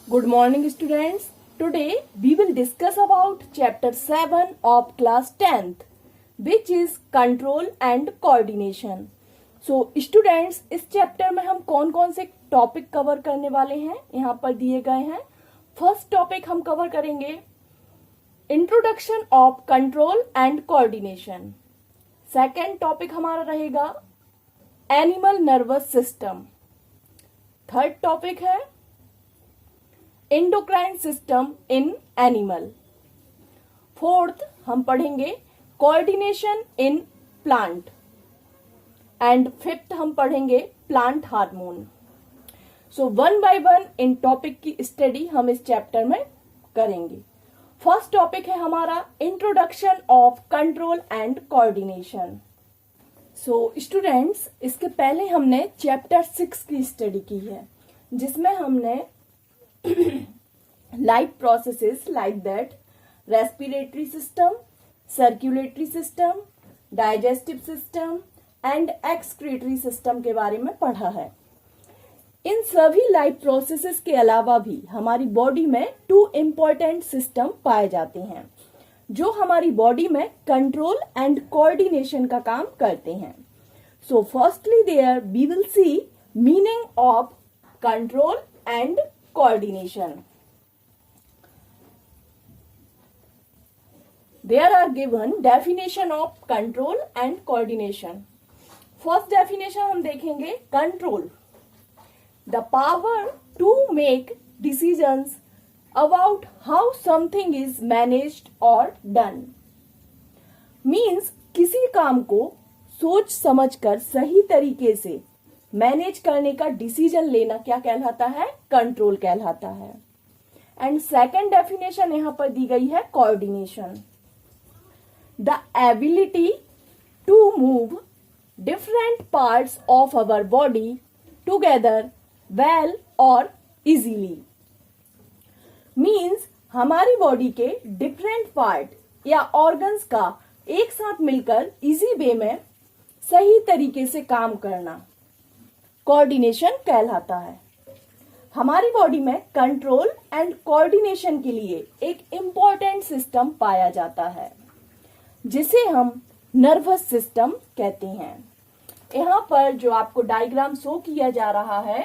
Good morning students. Today we will discuss about chapter 7 of class 10th which is control and coordination. So students इस chapter में हम कौन कौन से topic cover करने वाले हैं यहाँ पर दिए गए हैं। फर्स्ट टॉपिक हम कवर करेंगे introduction of control and coordination. Second topic हमारा रहेगा animal nervous system. Third topic है endocrine system in animal. Fourth हम पढ़ेंगे coordination in plant and fifth हम पढ़ेंगे plant hormone. So one by one इन टॉपिक की स्टडी हम इस चैप्टर में करेंगे। फर्स्ट टॉपिक है हमारा introduction of control and coordination. So students इसके पहले हमने चैप्टर 6 की स्टडी की है जिसमें हमने life processes like that respiratory system, circulatory system, digestive system and excretory system के बारे में पढ़ा है। इन सभी लाइफ प्रोसेसेस के अलावा भी हमारी बॉडी में 2 इम्पोर्टेंट सिस्टम पाए जाते हैं जो हमारी बॉडी में कंट्रोल एंड कोऑर्डिनेशन का काम करते हैं। So firstly there we will see meaning of control and coordination. There are given definition of control and coordination. First definition हम देखेंगे control. The power to make decisions about how something is managed or done. Means किसी काम को सोच समझकर सही तरीके से मैनेज करने का डिसीजन लेना क्या कहलाता है? कंट्रोल कहलाता है। एंड सेकेंड डेफिनेशन यहां पर दी गई है coordination. The ability to move different parts of our body together well और इजीली। मीन्स हमारी बॉडी के डिफरेंट पार्ट या ऑर्गन्स का एक साथ मिलकर इजी वे में सही तरीके से काम करना कोऑर्डिनेशन कहलाता है। हमारी बॉडी में कंट्रोल एंड कोऑर्डिनेशन के लिए एक इंपॉर्टेंट सिस्टम पाया जाता है जिसे हम नर्वस सिस्टम कहते हैं। यहाँ पर जो आपको डायग्राम शो किया जा रहा है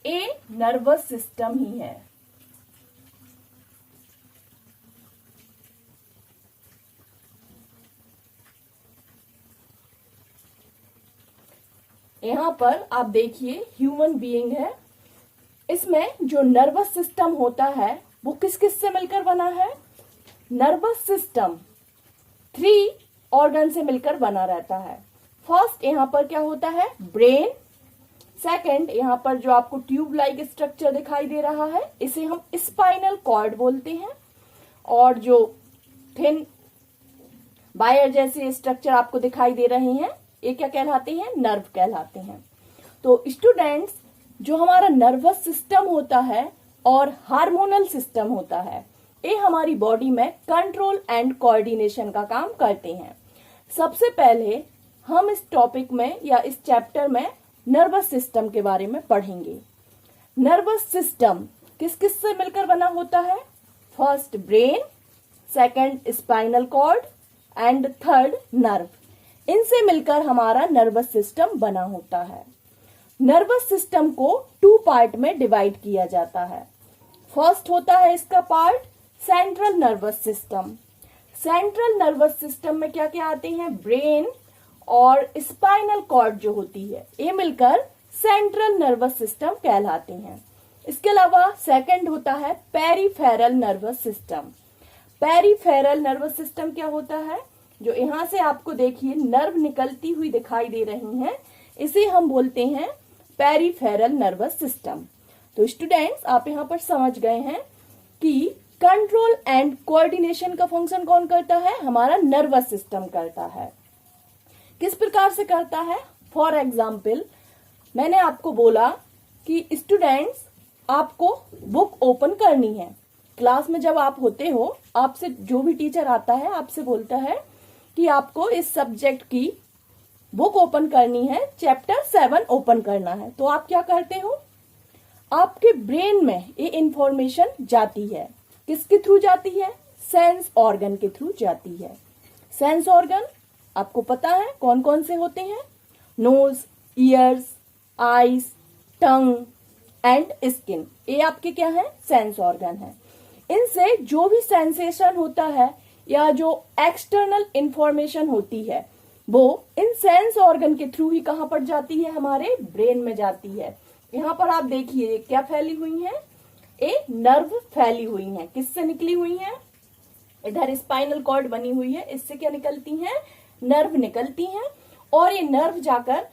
ये नर्वस सिस्टम ही है। यहाँ पर आप देखिए ह्यूमन बीइंग है। इसमें जो नर्वस सिस्टम होता है वो किस किस से मिलकर बना है? नर्वस सिस्टम 3 ऑर्गन से मिलकर बना रहता है। फर्स्ट यहाँ पर क्या होता है? ब्रेन। सेकंड यहाँ पर जो आपको ट्यूब लाइक स्ट्रक्चर दिखाई दे रहा है इसे हम स्पाइनल कॉर्ड बोलते हैं। और जो थिन वायर जैसे स्ट्रक्चर आपको दिखाई दे रहे हैं ये क्या कहलाते हैं? नर्व कहलाते हैं। तो स्टूडेंट्स जो हमारा नर्वस सिस्टम होता है और हार्मोनल सिस्टम होता है ये हमारी बॉडी में कंट्रोल एंड कोऑर्डिनेशन का काम करते हैं। सबसे पहले हम इस टॉपिक में या इस चैप्टर में नर्वस सिस्टम के बारे में पढ़ेंगे। नर्वस सिस्टम किस किस से मिलकर बना होता है? First brain, second spinal cord and third nerve. इनसे मिलकर हमारा नर्वस सिस्टम बना होता है। नर्वस सिस्टम को 2 पार्ट में डिवाइड किया जाता है। फर्स्ट होता है इसका part central nervous system. Central nervous system में क्या क्या आते हैं? ब्रेन और स्पाइनल कॉर्ड जो होती है ये मिलकर सेंट्रल नर्वस सिस्टम कहलाते हैं। इसके अलावा सेकंड होता है peripheral nervous system. Peripheral nervous system क्या होता है? जो यहां से आपको देखिए नर्व निकलती हुई दिखाई दे रही हैं इसे हम बोलते हैं पेरिफेरल नर्वस सिस्टम। तो स्टूडेंट्स आप यहां पर समझ गए हैं कि कंट्रोल एंड कोऑर्डिनेशन का फंक्शन कौन करता है? हमारा नर्वस सिस्टम करता है। किस प्रकार से करता है? फॉर एग्जाम्पल मैंने आपको बोला कि स्टूडेंट्स आपको बुक ओपन करनी है। क्लास में जब आप होते हो आपसे जो भी टीचर आता है आपसे बोलता है कि आपको इस सब्जेक्ट की बुक ओपन करनी है, चैप्टर 7 ओपन करना है, तो आप क्या करते हो? आपके ब्रेन में ये इंफॉर्मेशन जाती है। किसके थ्रू जाती है? सेंस ऑर्गन के थ्रू जाती है। सेंस ऑर्गन आपको पता है कौन कौन से होते हैं? Nose, ears, eyes, tongue and skin. ये आपके क्या है? सेंस ऑर्गन है। इनसे जो भी सेंसेशन होता है या जो एक्सटर्नल इंफॉर्मेशन होती है वो इन सेंस ऑर्गन के थ्रू ही कहां पर जाती है? हमारे ब्रेन में जाती है। यहां पर आप देखिए क्या फैली हुई है? ये नर्व फैली हुई है। किससे निकली हुई है? इधर स्पाइनल कॉर्ड बनी हुई है, इससे क्या निकलती हैं? नर्व निकलती हैं और ये नर्व जाकर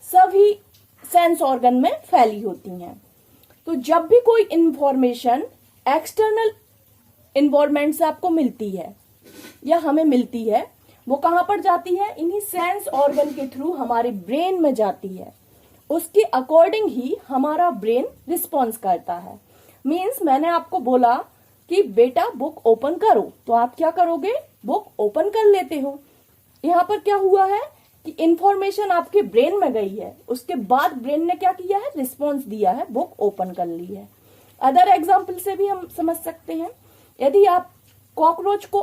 सभी सेंस ऑर्गन में फैली होती हैं। तो जब भी कोई इंफॉर्मेशन एक्सटर्नल इन्वायरमेंट से आपको मिलती है या हमें मिलती है, वो कहां पर जाती है? इन्हीं सेंस ऑर्गन के थ्रू हमारे ब्रेन में जाती है। उसके अकॉर्डिंग ही हमारा ब्रेन रिस्पॉन्स करता है। मीन्स मैंने आपको बोला कि बेटा बुक ओपन करो, तो आप क्या करोगे? बुक ओपन कर लेते हो। यहाँ पर क्या हुआ है कि इंफॉर्मेशन आपके ब्रेन में गई है, उसके बाद ब्रेन ने क्या किया है? रिस्पॉन्स दिया है, बुक ओपन कर ली है। अदर एग्जाम्पल से भी हम समझ सकते हैं। यदि आप कॉकरोच को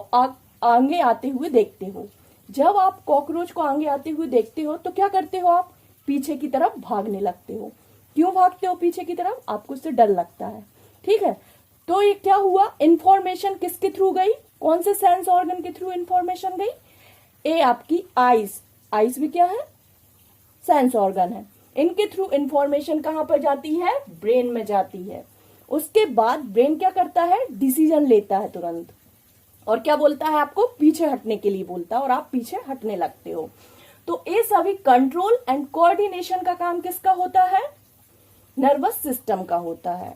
आगे आते हुए देखते हो, जब आप कॉकरोच को आगे आते हुए देखते हो तो क्या करते हो? आप पीछे की तरफ भागने लगते हो। क्यों भागते हो पीछे की तरफ? आपको उससे डर लगता है, ठीक है। तो ये क्या हुआ? इंफॉर्मेशन किसके थ्रू गई? कौन से सेंस ऑर्गन के थ्रू इंफॉर्मेशन गई? ए आपकी आईज। आईज भी क्या है? सेंस ऑर्गन है। इनके थ्रू इंफॉर्मेशन कहां पर जाती है? ब्रेन में जाती है। उसके बाद ब्रेन क्या करता है? डिसीजन लेता है तुरंत, और क्या बोलता है? आपको पीछे हटने के लिए बोलता है और आप पीछे हटने लगते हो। तो ये सभी कंट्रोल एंड कोऑर्डिनेशन का काम किसका होता है? नर्वस सिस्टम का होता है।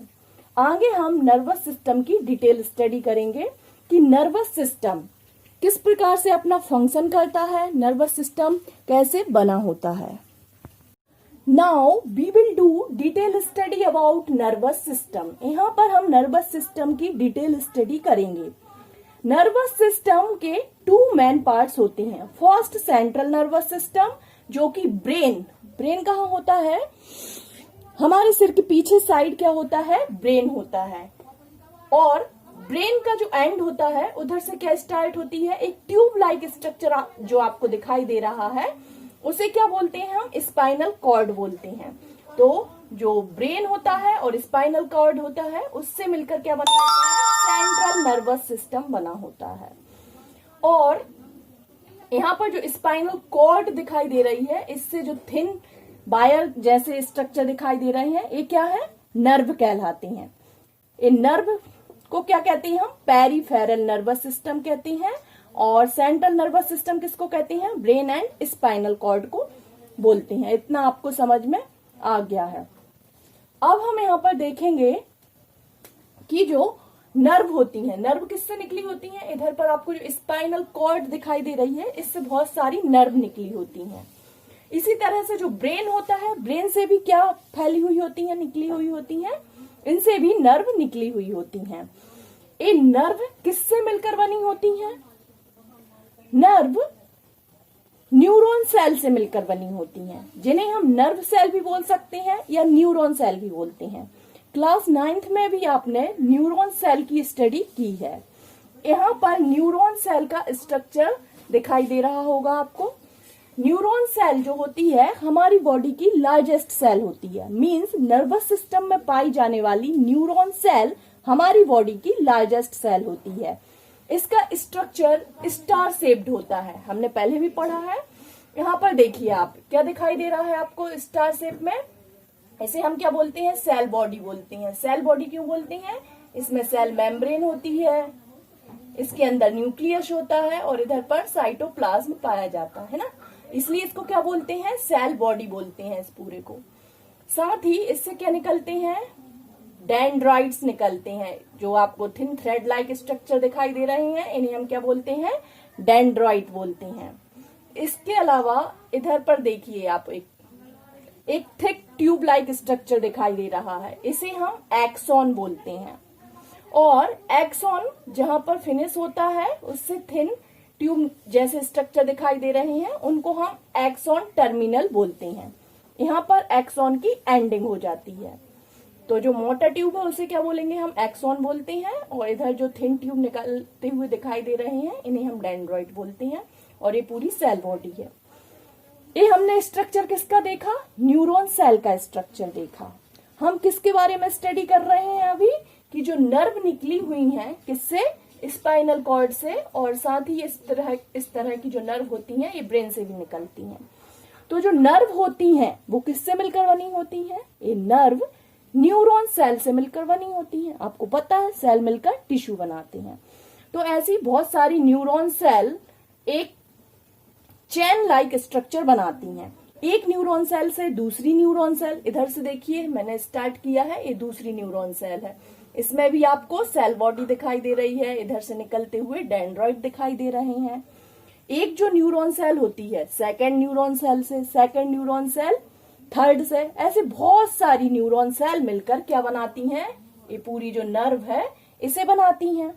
आगे हम नर्वस सिस्टम की डिटेल स्टडी करेंगे कि नर्वस सिस्टम किस प्रकार से अपना फंक्शन करता है, नर्वस सिस्टम कैसे बना होता है। Now we will do detail study about nervous system. यहाँ पर हम नर्वस सिस्टम की डिटेल स्टडी करेंगे। नर्वस सिस्टम के टू मेन पार्ट्स होते हैं। फर्स्ट सेंट्रल नर्वस सिस्टम, जो कि ब्रेन कहाँ होता है? हमारे सिर के पीछे साइड क्या होता है? ब्रेन होता है। और ब्रेन का जो एंड होता है उधर से क्या स्टार्ट होती है? एक ट्यूब लाइक स्ट्रक्चर जो आपको दिखाई दे रहा है, उसे क्या बोलते हैं हम? स्पाइनल कॉर्ड बोलते हैं। तो जो ब्रेन होता है और स्पाइनल कॉर्ड होता है, उससे मिलकर क्या बना होता है? सेंट्रल नर्वस सिस्टम बना होता है। और यहाँ पर जो स्पाइनल कॉर्ड दिखाई दे रही है, इससे जो थिन वायर जैसे स्ट्रक्चर दिखाई दे रहे हैं, ये क्या है? नर्व कहलाते हैं। ये नर्व को क्या कहते हैं हम? पेरिफेरल नर्वस सिस्टम कहते हैं। और सेंट्रल नर्वस सिस्टम किसको कहते हैं? ब्रेन एंड स्पाइनल कॉर्ड को बोलते हैं। इतना आपको समझ में आ गया है। अब हम यहाँ पर देखेंगे कि जो नर्व होती हैं, नर्व किससे निकली होती हैं? इधर पर आपको जो स्पाइनल कॉर्ड दिखाई दे रही है, इससे बहुत सारी नर्व निकली होती हैं। इसी तरह से जो ब्रेन होता है, ब्रेन से भी क्या फैली हुई होती है? निकली हुई होती हैं। इनसे भी नर्व निकली हुई होती हैं। ये नर्व किससे मिलकर बनी होती हैं? नर्व न्यूरॉन सेल से मिलकर बनी होती हैं, जिन्हें हम नर्व सेल भी बोल सकते हैं या न्यूरॉन सेल भी बोलते हैं। क्लास 9th में भी आपने न्यूरॉन सेल की स्टडी की है। यहाँ पर न्यूरॉन सेल का स्ट्रक्चर दिखाई दे रहा होगा आपको। न्यूरॉन सेल जो होती है हमारी बॉडी की लार्जेस्ट सेल होती है। मींस नर्वस सिस्टम में पाई जाने वाली न्यूरॉन सेल हमारी बॉडी की लार्जेस्ट सेल होती है। इसका स्ट्रक्चर स्टार शेप्ड होता है, हमने पहले भी पढ़ा है। यहाँ पर देखिए आप, क्या दिखाई दे रहा है आपको स्टार शेप में? इसे हम क्या बोलते हैं? सेल बॉडी बोलते हैं। सेल बॉडी क्यों बोलते हैं? इसमें सेल मेम्ब्रेन होती है, इसके अंदर न्यूक्लियस होता है और इधर पर साइटोप्लाज्म पाया जाता है ना, इसलिए इसको क्या बोलते हैं? सेल बॉडी बोलते हैं इस पूरे को। साथ ही इससे क्या निकलते हैं? डेंड्राइट्स निकलते हैं। जो आपको थिन थ्रेड लाइक स्ट्रक्चर दिखाई दे रहे हैं, इन्हें हम क्या बोलते हैं? डेंड्राइट बोलते हैं। इसके अलावा इधर पर देखिए आप, एक थिक ट्यूब लाइक स्ट्रक्चर दिखाई दे रहा है, इसे हम एक्सॉन बोलते हैं। और एक्सॉन जहां पर फिनिश होता है, उससे थिन ट्यूब जैसे स्ट्रक्चर दिखाई दे रहे हैं, उनको हम एक्सॉन टर्मिनल बोलते हैं। यहाँ पर एक्सॉन की एंडिंग हो जाती है। तो जो मोटा ट्यूब है उसे क्या बोलेंगे हम, एक्सॉन बोलते हैं, और इधर जो थिन ट्यूब निकलते हुए दिखाई दे रहे हैं इन्हें हम डेंड्राइट बोलते हैं, और ये पूरी सेल बॉडी है। ये हमने स्ट्रक्चर किसका देखा, न्यूरॉन सेल का स्ट्रक्चर देखा। हम किसके बारे में स्टडी कर रहे हैं अभी, कि जो नर्व निकली हुई हैं किससे, स्पाइनल कॉर्ड से, और साथ ही इस तरह की जो नर्व होती हैं ये ब्रेन से भी निकलती हैं। तो जो नर्व होती हैं वो किससे मिलकर बनी होती हैं, ये नर्व न्यूरॉन सेल से मिलकर बनी होती हैं। आपको पता है सेल मिलकर टिश्यू बनाते हैं। तो ऐसी बहुत सारी न्यूरॉन सेल एक चेन लाइक स्ट्रक्चर बनाती हैं। एक न्यूरॉन सेल से दूसरी न्यूरॉन सेल, इधर से देखिए मैंने स्टार्ट किया है, ये दूसरी न्यूरॉन सेल है, इसमें भी आपको सेल बॉडी दिखाई दे रही है, इधर से निकलते हुए डेंड्राइट दिखाई दे रहे हैं। एक जो न्यूरॉन सेल होती है सेकेंड न्यूरॉन सेल से, सेकेंड न्यूरॉन सेल थर्ड से, ऐसे बहुत सारी न्यूरॉन सेल मिलकर क्या बनाती हैं, ये पूरी जो नर्व है इसे बनाती हैं।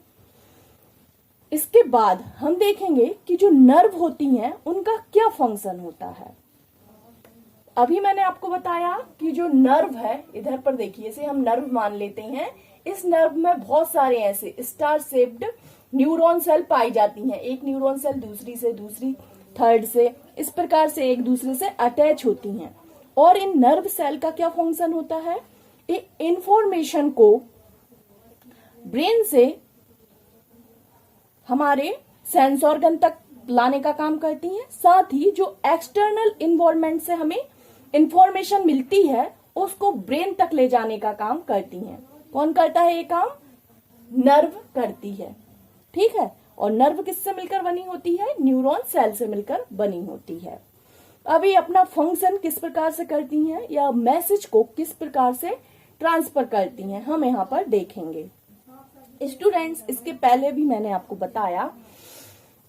इसके बाद हम देखेंगे कि जो नर्व होती हैं उनका क्या फंक्शन होता है। अभी मैंने आपको बताया कि जो नर्व है, इधर पर देखिए इसे हम नर्व मान लेते हैं, इस नर्व में बहुत सारे ऐसे स्टार शेप्ड न्यूरॉन सेल पाई जाती हैं। एक न्यूरॉन सेल दूसरी से, दूसरी थर्ड से, इस प्रकार से एक दूसरे से अटैच होती हैं। और इन नर्व सेल का क्या फंक्शन होता है, ये इंफॉर्मेशन को ब्रेन से हमारे सेंस ऑर्गन तक लाने का काम करती हैं। साथ ही जो एक्सटर्नल इन्वायरमेंट से हमें इंफॉर्मेशन मिलती है उसको ब्रेन तक ले जाने का काम करती हैं। कौन करता है ये काम, नर्व करती है, ठीक है। और नर्व किससे मिलकर बनी होती है, न्यूरॉन सेल से मिलकर बनी होती है। अभी अपना फंक्शन किस प्रकार से करती हैं या मैसेज को किस प्रकार से ट्रांसफर करती हैं हम यहाँ पर देखेंगे। स्टूडेंट्स, इसके पहले भी मैंने आपको बताया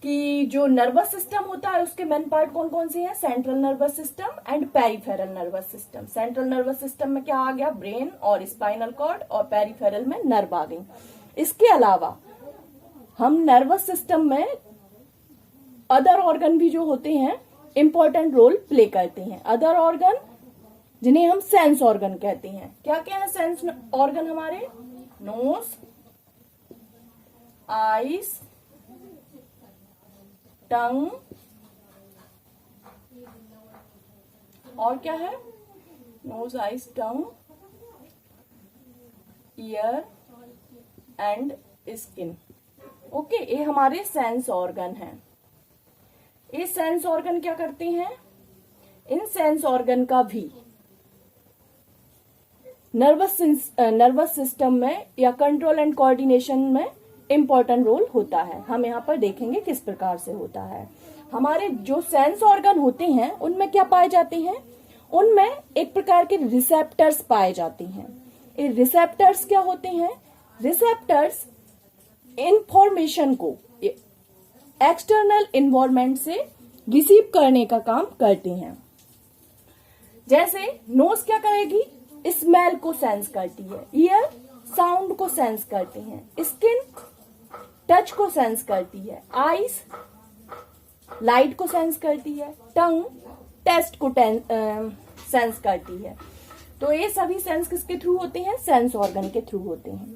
कि जो नर्वस सिस्टम होता है उसके मेन पार्ट कौन कौन से हैं, central nervous system and peripheral nervous system. Central nervous system में क्या आ गया, ब्रेन और स्पाइनल कॉर्ड, और पेरिफेरल में नर्व आ गई। इसके अलावा हम नर्वस सिस्टम में अदर ऑर्गन भी जो होते हैं इंपॉर्टेंट रोल प्ले करते हैं। अदर ऑर्गन जिन्हें हम सेंस ऑर्गन कहते हैं। क्या क्या है सेंस ऑर्गन हमारे, नोज, आईज, टंग, और क्या है, nose, eyes, tongue, ear and skin. Okay, ये हमारे सेंस ऑर्गन हैं। ये सेंस ऑर्गन क्या करते हैं, इन सेंस ऑर्गन का भी नर्वस सिस्टम में या कंट्रोल एंड कोऑर्डिनेशन में इंपॉर्टेंट रोल होता है। हम यहाँ पर देखेंगे किस प्रकार से होता है। हमारे जो सेंस ऑर्गन होते हैं उनमें क्या पाए जाते हैं, उनमें एक प्रकार के रिसेप्टर्स पाए जाते हैं। ये रिसेप्टर्स क्या होते हैं, रिसेप्टर्स इंफॉर्मेशन को एक्सटर्नल इन्वायरमेंट से रिसीव करने का काम करते हैं। जैसे नोज क्या करेगी, स्मेल को सेंस करती है, ईयर साउंड को सेंस करते हैं, स्किन टच को सेंस करती है, आईज लाइट को सेंस करती है, टंग टेस्ट को सेंस करती है। तो ये सभी सेंस किसके थ्रू होते हैं, सेंस ऑर्गन के थ्रू होते हैं।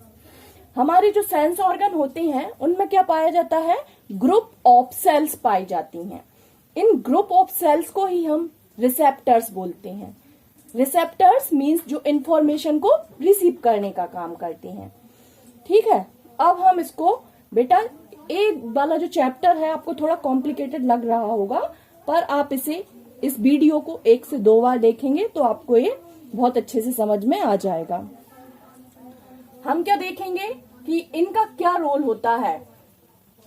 हमारे जो सेंस ऑर्गन होते हैं उनमें क्या पाया जाता है, ग्रुप ऑफ सेल्स पाई जाती हैं। इन ग्रुप ऑफ सेल्स को ही हम रिसेप्टर्स बोलते हैं। रिसेप्टर्स मीन्स जो इंफॉर्मेशन को रिसीव करने का काम करते हैं, ठीक है। अब हम इसको, बेटा ए वाला जो चैप्टर है आपको थोड़ा कॉम्प्लिकेटेड लग रहा होगा, पर आप इस वीडियो को 1 से 2 बार देखेंगे तो आपको ये बहुत अच्छे से समझ में आ जाएगा। हम क्या देखेंगे कि इनका क्या रोल होता है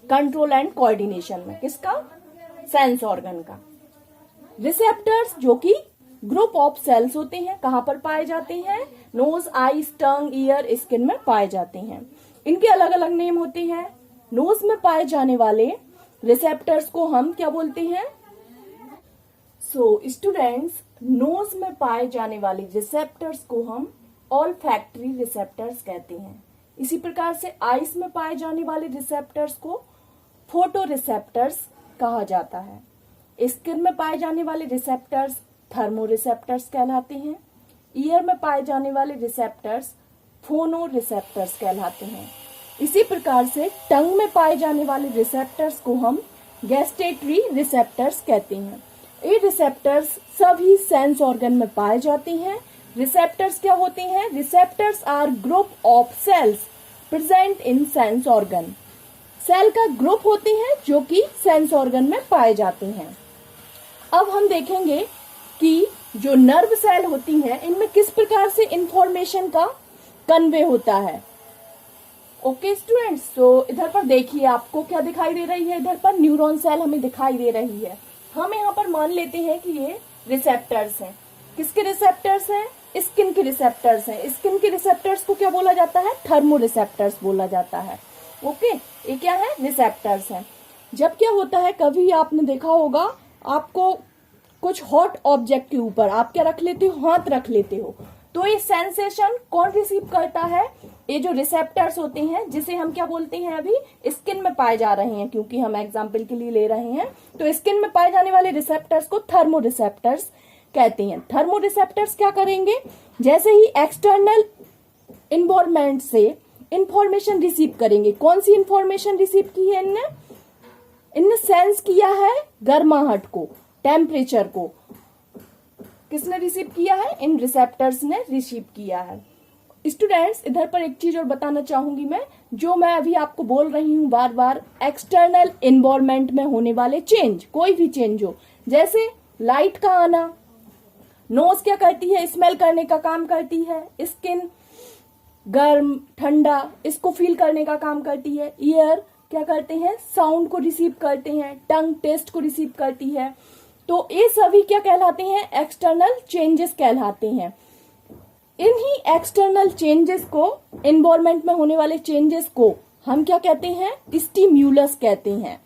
कंट्रोल एंड कोऑर्डिनेशन में, किसका, सेंस ऑर्गन का। रिसेप्टर्स जो कि ग्रुप ऑफ सेल्स होते हैं, कहां पर पाए जाते हैं, knows, eyes, tongue, year, skin में पाए जाते हैं। इनके अलग अलग नेम होते हैं। नोज में पाए जाने वाले रिसेप्टर्स को हम क्या बोलते हैं, सो स्टूडेंट्स, नोज में पाए जाने वाले रिसेप्टर्स को हम ऑल्फैक्टरी रिसेप्टर्स कहते हैं। इसी प्रकार से आईज में पाए जाने वाले रिसेप्टर्स को फोटो रिसेप्टर्स कहा जाता है। स्किन में पाए जाने वाले रिसेप्टर्स थर्मो रिसेप्टर्स कहलाते हैं। ईयर में पाए जाने वाले रिसेप्टर्स फोनो रिसेप्टर्स कहलाते हैं। इसी प्रकार से टंग में पाए जाने वाले रिसेप्टर्स को हम गैस्टेटरी रिसेप्टर्स कहते हैं। ये रिसेप्टर्स सभी सेंस ऑर्गन में पाए जाते हैं। रिसेप्टर्स क्या होते हैं? Receptors are group of cells present in sense organ. Cell का ग्रुप होते हैं जो कि सेंस ऑर्गन में पाए जाते हैं। अब हम देखेंगे कि जो नर्व सेल होती हैं इनमें किस प्रकार से इंफॉर्मेशन का कन्वे होता है। ओके स्टूडेंट्स, तो इधर पर देखिए आपको क्या दिखाई दे रही है। इधर पर न्यूरॉन सेल हमें दिखाई दे रही है। हम यहाँ पर मान लेते हैं कि ये रिसेप्टर्स हैं। किसके रिसेप्टर्स हैं? स्किन के रिसेप्टर्स हैं। स्किन के रिसेप्टर्स को क्या बोला जाता है? थर्मो रिसेप्टर्स बोला जाता है। ओके, ये क्या है? रिसेप्टर्स हैं। जब क्या होता है, कभी आपने देखा होगा, आपको कुछ हॉट ऑब्जेक्ट के ऊपर आप क्या रख लेते हो? हाथ रख लेते हो, तो ये सेंसेशन कौन रिसीव करता है? ये जो रिसेप्टर्स होते हैं, जिसे हम क्या बोलते हैं, अभी स्किन में पाए जा रहे हैं, क्योंकि हम एग्जाम्पल के लिए ले रहे हैं, तो स्किन में पाए जाने वाले रिसेप्टर्स को थर्मो रिसेप्टर्स कहते हैं। थर्मो रिसेप्टर्स क्या करेंगे? जैसे ही एक्सटर्नल इन्वायरमेंट से इंफॉर्मेशन रिसीव करेंगे। कौन सी इंफॉर्मेशन रिसीव की है इनने सेंस किया है गर्माहट को, टेम्परेचर को। किसने रिसीव किया है? इन रिसेप्टर्स ने रिसीव किया है। स्टूडेंट्स, इधर पर एक चीज और बताना चाहूंगी मैं, जो मैं अभी आपको बोल रही हूँ बार बार, एक्सटर्नल इन्वायरमेंट में होने वाले चेंज, कोई भी चेंज हो, जैसे लाइट का आना, नोज क्या करती है? स्मेल करने का काम करती है। स्किन गर्म ठंडा इसको फील करने का काम करती है। ईयर क्या करते हैं? साउंड को रिसीव करते हैं। टंग टेस्ट को रिसीव करती है। तो ये सभी क्या कहलाते हैं? एक्सटर्नल चेंजेस कहलाते हैं। इन्हीं एक्सटर्नल चेंजेस को, एनवायरनमेंट में होने वाले चेंजेस को हम क्या कहते हैं? स्टिम्युलस कहते हैं।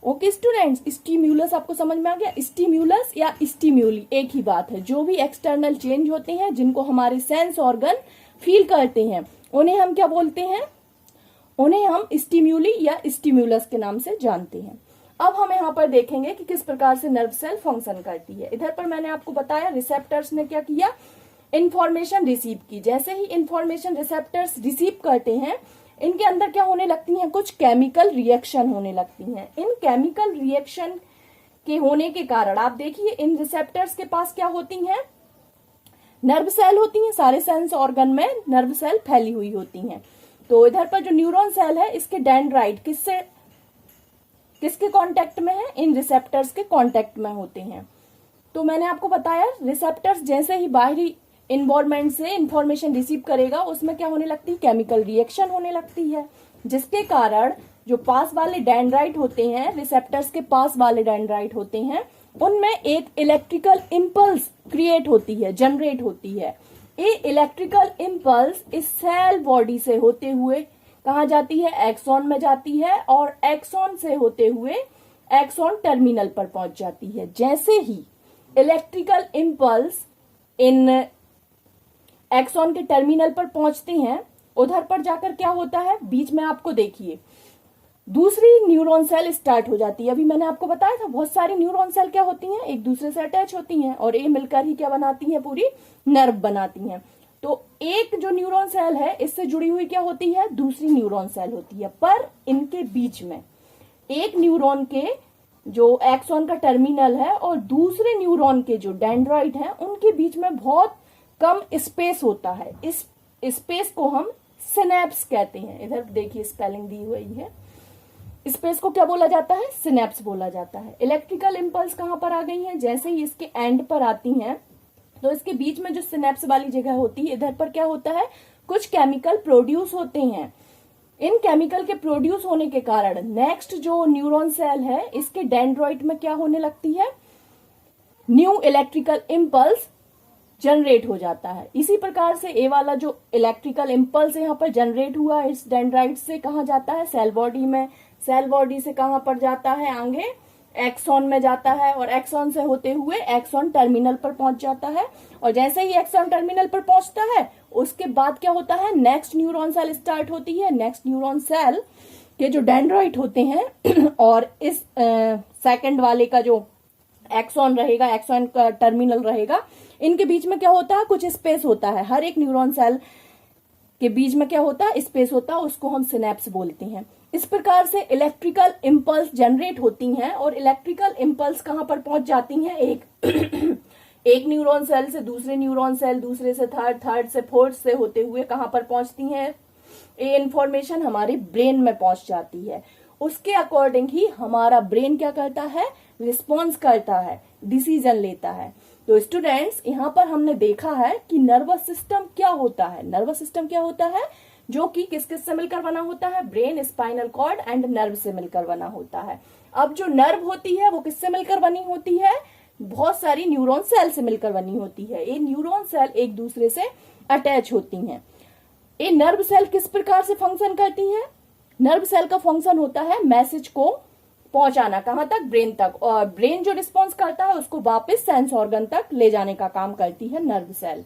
ओके स्टूडेंट्स, स्टिम्युलस आपको समझ में आ गया? स्टिम्युलस या स्टिम्यूली एक ही बात है। जो भी एक्सटर्नल चेंज होते हैं जिनको हमारे सेंस ऑर्गन फील करते हैं, उन्हें हम क्या बोलते हैं? उन्हें हम स्टिम्यूली या स्टिम्युलस के नाम से जानते हैं। अब हम यहाँ पर देखेंगे कि किस प्रकार से नर्व सेल फंक्शन करती है। इधर पर मैंने आपको बताया रिसेप्टर्स ने क्या किया? इंफॉर्मेशन रिसीव की। जैसे ही इंफॉर्मेशन रिसेप्टर्स रिसीव करते हैं, इनके अंदर क्या होने लगती हैं? कुछ केमिकल रिएक्शन होने लगती हैं। इन केमिकल रिएक्शन के होने के कारण आप देखिए इन रिसेप्टर्स के पास क्या होती हैं? नर्व सेल होती हैं। सारे सेंस ऑर्गन में नर्व सेल फैली हुई होती हैं। तो इधर पर जो न्यूरॉन सेल है, इसके डेंड्राइट किसके कांटेक्ट में है? इन रिसेप्टर्स के कांटेक्ट में होते हैं। तो मैंने आपको बताया रिसेप्टर्स जैसे ही बाहरी इन्वायरमेंट से इंफॉर्मेशन रिसीव करेगा, उसमें क्या होने लगती है? केमिकल रिएक्शन होने लगती है, जिसके कारण जो पास वाले डेंड्राइट होते हैं, रिसेप्टर्स के पास वाले डेंड्राइट होते हैं, उनमें एक इलेक्ट्रिकल इंपल्स क्रिएट होती है, जनरेट होती है। ये इलेक्ट्रिकल इंपल्स इस सेल बॉडी से होते हुए कहाँ जाती है? एक्सॉन में जाती है, और एक्सॉन से होते हुए एक्सॉन टर्मिनल पर पहुंच जाती है। जैसे ही इलेक्ट्रिकल इंपल्स इन एक्सॉन के टर्मिनल पर पहुंचते हैं, उधर पर जाकर क्या होता है? बीच में आपको देखिए दूसरी न्यूरॉन सेल स्टार्ट हो जाती है। अभी मैंने आपको बताया था बहुत सारी न्यूरॉन सेल क्या होती हैं? एक दूसरे से अटैच होती हैं, और ये मिलकर ही क्या बनाती हैं? पूरी नर्व बनाती हैं। तो एक जो न्यूरॉन सेल है, इससे जुड़ी हुई क्या होती है? दूसरी न्यूरॉन सेल होती है। पर इनके बीच में एक न्यूरॉन के जो एक्सॉन का टर्मिनल है और दूसरे न्यूरॉन के जो डेंड्राइट है, उनके बीच में बहुत कम स्पेस होता है। इस स्पेस को हम सिनेप्स कहते हैं। इधर देखिए स्पेलिंग दी हुई है। स्पेस को क्या बोला जाता है? सिनेप्स बोला जाता है। इलेक्ट्रिकल इंपल्स कहां पर आ गई हैं? जैसे ही इसके एंड पर आती हैं, तो इसके बीच में जो सिनेप्स वाली जगह होती है, इधर पर क्या होता है? कुछ केमिकल प्रोड्यूस होते हैं। इन केमिकल के प्रोड्यूस होने के कारण नेक्स्ट जो न्यूरॉन सेल है, इसके डेंड्राइट में क्या होने लगती है? न्यू इलेक्ट्रिकल इंपल्स जनरेट हो जाता है। इसी प्रकार से ए वाला जो इलेक्ट्रिकल इंपल्स यहाँ पर जनरेट हुआ, इस डेंड्राइट से कहाँ जाता है? सेल बॉडी में। सेल बॉडी से कहाँ पर जाता है? आगे एक्सॉन में जाता है, और एक्सॉन से होते हुए एक्सॉन टर्मिनल पर पहुंच जाता है। और जैसे ही एक्सॉन टर्मिनल पर पहुंचता है, उसके बाद क्या होता है? नेक्स्ट न्यूरॉन सेल स्टार्ट होती है। नेक्स्ट न्यूरॉन सेल के जो डेंड्राइट होते हैं और इस सेकंड वाले का जो एक्सॉन रहेगा, एक्सॉन का टर्मिनल रहेगा, इनके बीच में क्या होता है, कुछ स्पेस होता है। हर एक न्यूरॉन सेल के बीच में क्या होता है, स्पेस होता है, उसको हम सिनेप्स बोलते हैं। इस प्रकार से इलेक्ट्रिकल इम्पल्स जनरेट होती हैं और इलेक्ट्रिकल इम्पल्स कहां पर पहुंच जाती हैं, एक न्यूरॉन सेल से दूसरे न्यूरॉन सेल, दूसरे से थर्ड, थर्ड से फोर्थ से होते हुए कहां पर पहुंचती हैं, ये इंफॉर्मेशन हमारे ब्रेन में पहुंच जाती है। उसके अकॉर्डिंग ही हमारा ब्रेन क्या करता है, रिस्पॉन्स करता है, डिसीजन लेता है। तो स्टूडेंट्स, यहाँ पर हमने देखा है कि नर्वस सिस्टम क्या होता है। नर्वस सिस्टम क्या होता है, जो कि किस किस से मिलकर बना होता है, brain, spinal cord and nerve से मिलकर बना होता है। अब जो नर्व होती है वो किससे मिलकर बनी होती है, बहुत सारी न्यूरॉन सेल से मिलकर बनी होती है। ये न्यूरॉन सेल एक दूसरे से अटैच होती हैं। ये नर्व सेल किस प्रकार से फंक्शन करती हैं, नर्व सेल का फंक्शन होता है मैसेज को पहुंचाना, कहां तक, ब्रेन तक, और ब्रेन जो रिस्पॉन्स करता है उसको वापस सेंस ऑर्गन तक ले जाने का काम करती है नर्व सेल।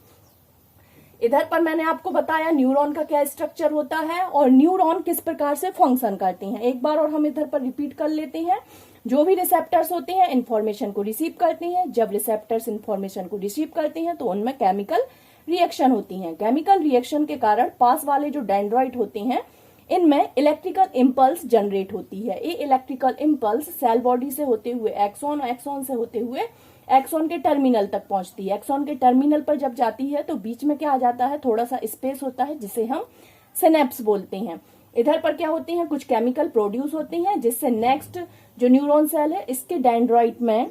इधर पर मैंने आपको बताया न्यूरॉन का क्या स्ट्रक्चर होता है और न्यूरॉन किस प्रकार से फंक्शन करते हैं। एक बार और हम इधर पर रिपीट कर लेते हैं। जो भी रिसेप्टर्स होते हैं इंफॉर्मेशन को रिसीव करते हैं। जब रिसेप्टर्स इंफॉर्मेशन को रिसीव करते हैं तो उनमें केमिकल रिएक्शन होती हैं। केमिकल रिएक्शन के कारण पास वाले जो डेंड्राइट होते हैं इनमें इलेक्ट्रिकल इम्पल्स जनरेट होती है। ये इलेक्ट्रिकल इम्पल्स सेल बॉडी से होते हुए एक्सॉन, एक्सॉन से होते हुए एक्सॉन के टर्मिनल तक पहुंचती है। एक्सॉन के टर्मिनल पर जब जाती है तो बीच में क्या आ जाता है, थोड़ा सा स्पेस होता है जिसे हम सिनेप्स बोलते हैं। इधर पर क्या होते हैं, कुछ केमिकल प्रोड्यूस होते हैं जिससे नेक्स्ट जो न्यूरॉन सेल है इसके डेंड्राइट में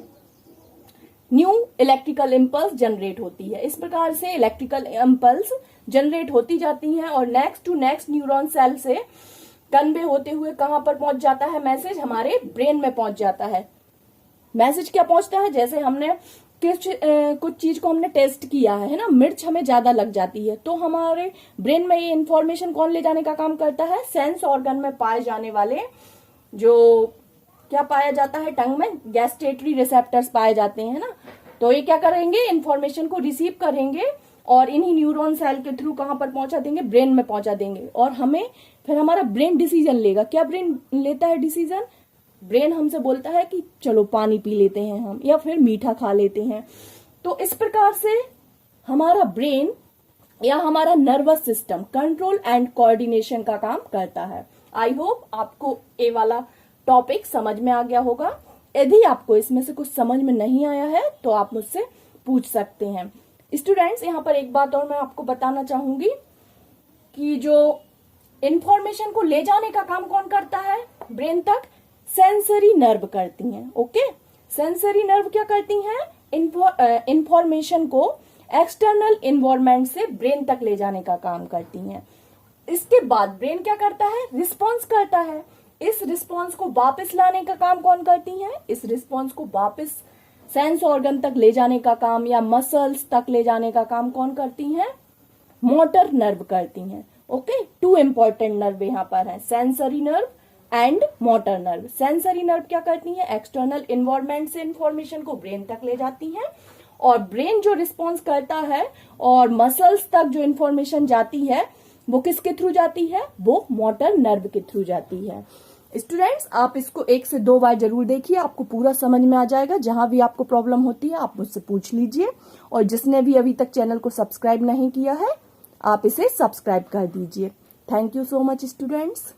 न्यू इलेक्ट्रिकल इम्पल्स जनरेट होती है। इस प्रकार से इलेक्ट्रिकल इम्पल्स जनरेट होती जाती हैं और next to next neuron cell से कन्वे होते हुए कहां पर पहुंच जाता है, मैसेज हमारे ब्रेन में पहुंच जाता है। मैसेज क्या पहुंचता है, जैसे हमने कुछ चीज को हमने टेस्ट किया है ना, मिर्च हमें ज्यादा लग जाती है तो हमारे ब्रेन में ये इंफॉर्मेशन कौन ले जाने का काम करता है, सेंस ऑर्गन में पाए जाने वाले जो क्या पाया जाता है, टंग में गैस्ट्रेटरी रिसेप्टर्स पाए जाते हैं ना, तो ये क्या करेंगे, इंफॉर्मेशन को रिसीव करेंगे और इन्हीं न्यूरॉन सेल के थ्रू कहां पर पहुंचा देंगे, ब्रेन में पहुंचा देंगे और हमें फिर हमारा ब्रेन डिसीजन लेगा। क्या ब्रेन लेता है डिसीजन, ब्रेन हमसे बोलता है कि चलो पानी पी लेते हैं हम, या फिर मीठा खा लेते हैं। तो इस प्रकार से हमारा ब्रेन या हमारा nervous system control and coordination का काम करता है। आई होप आपको ये वाला टॉपिक समझ में आ गया होगा। यदि आपको इसमें से कुछ समझ में नहीं आया है तो आप मुझसे पूछ सकते हैं। स्टूडेंट्स, यहाँ पर एक बात और मैं आपको बताना चाहूंगी कि जो इंफॉर्मेशन को ले जाने का काम कौन करता है ब्रेन तक, सेंसरी नर्व करती हैं। ओके, सेंसरी नर्व क्या करती हैं, इंफॉर्मेशन को एक्सटर्नल इन्वायरमेंट से ब्रेन तक ले जाने का काम करती हैं। इसके बाद ब्रेन क्या करता है, रिस्पॉन्स करता है। इस रिस्पॉन्स को वापस लाने का काम कौन करती हैं, इस रिस्पॉन्स को वापस सेंस ऑर्गन तक ले जाने का काम या मसल्स तक ले जाने का काम कौन करती हैं, मोटर नर्व करती हैं। ओके, टू इंपॉर्टेंट नर्व यहाँ पर है, sensory nerve and motor nerve. Sensory nerve क्या करती हैं, एक्सटर्नल इन्वायरमेंट से इंफॉर्मेशन को ब्रेन तक ले जाती हैं और ब्रेन जो रिस्पॉन्स करता है और मसल्स तक जो इंफॉर्मेशन जाती है वो किसके थ्रू जाती है, वो मोटर नर्व के थ्रू जाती है। स्टूडेंट्स, आप इसको 1 से 2 बार जरूर देखिए, आपको पूरा समझ में आ जाएगा। जहां भी आपको प्रॉब्लम होती है आप मुझसे पूछ लीजिए और जिसने भी अभी तक चैनल को सब्सक्राइब नहीं किया है आप इसे सब्सक्राइब कर दीजिए। Thank you so much students.